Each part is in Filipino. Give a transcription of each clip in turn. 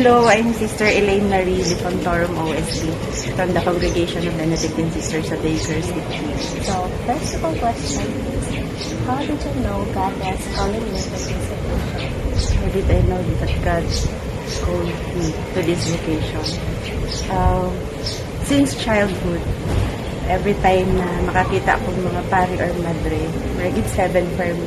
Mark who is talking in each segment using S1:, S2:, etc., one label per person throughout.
S1: Hello, I'm Sister Elaine Marie Lifontorum OSD from the Congregation of Benedictine Sisters of the Eucharistic Feast.
S2: So, first of all question is, how did you know God was calling you to this vocation?
S1: How did I know that God called me to this vocation? Since childhood, every time na makakita akong mga pari or madre, grade 7 for me.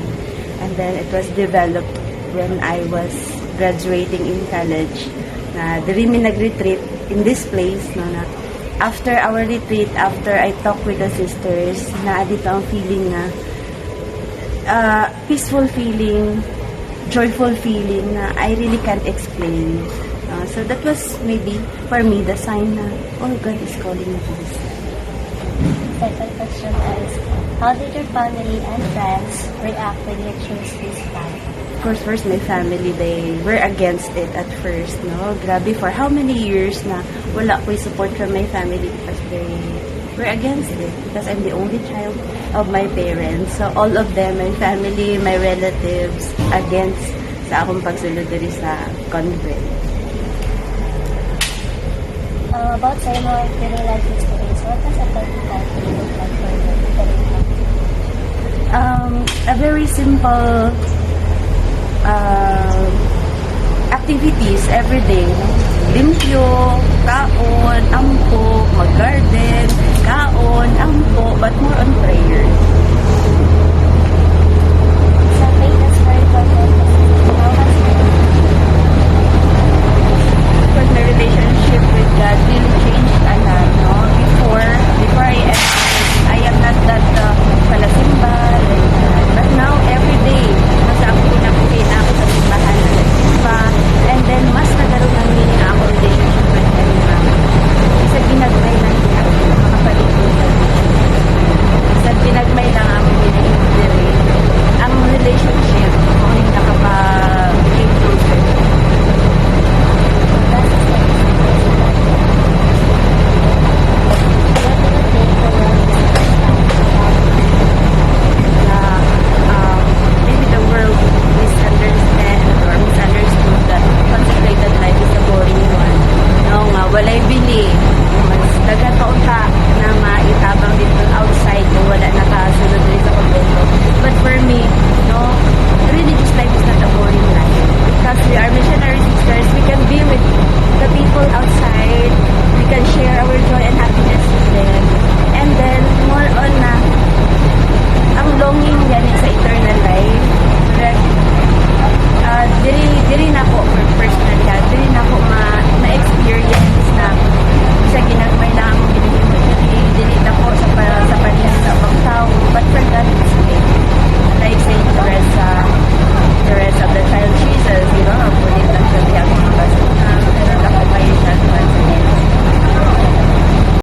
S1: And then it was developed when I was graduating in college, na diri mi nag-retreat in this place, no, na after our retreat, after I talk with the sisters, na dito ang feeling na peaceful feeling, joyful feeling na I really can't explain. So that was maybe for me the sign na, oh, God is calling me to this.
S2: Second question is, how did your family and friends react when you chose this path?
S1: Of course, first, my family, they were against it at first, no? Grabe, for how many years na wala ko support from my family because they were against it. Because I'm the only child of my parents. So, all of them, my family, my relatives, against sa akong pagsulod diri sa convent.
S2: About sa imo daily life experience, what does a practical day look like for you?
S1: A very simple activities every day. Limpyo, kaon, ampo, mag-garden, kaon, ampo, but more on prayer.
S2: Sa faith that's very important. How has
S1: Because my relationship with God really changed a lot, no? Before I am not that palasimba, like that. But now, every day, mas ako pinakapin ako sa simbahan na nagsimba, and then mas nagkaroon ng meaning ako relationship with Him na isa ginagmay lang niya ako makapalit ko sa isa ginagmay lang ang pinag-ibigay ang relationship kung yung nakapag-keep closer. Maybe the world misunderstand or misunderstood that consecrated life is a boring one. No nga, walay bili. Mas nagkataon ka na maitabang dito outside kung wala nakasunod rin sa convento. But for me, no, religious life is not a boring life because we are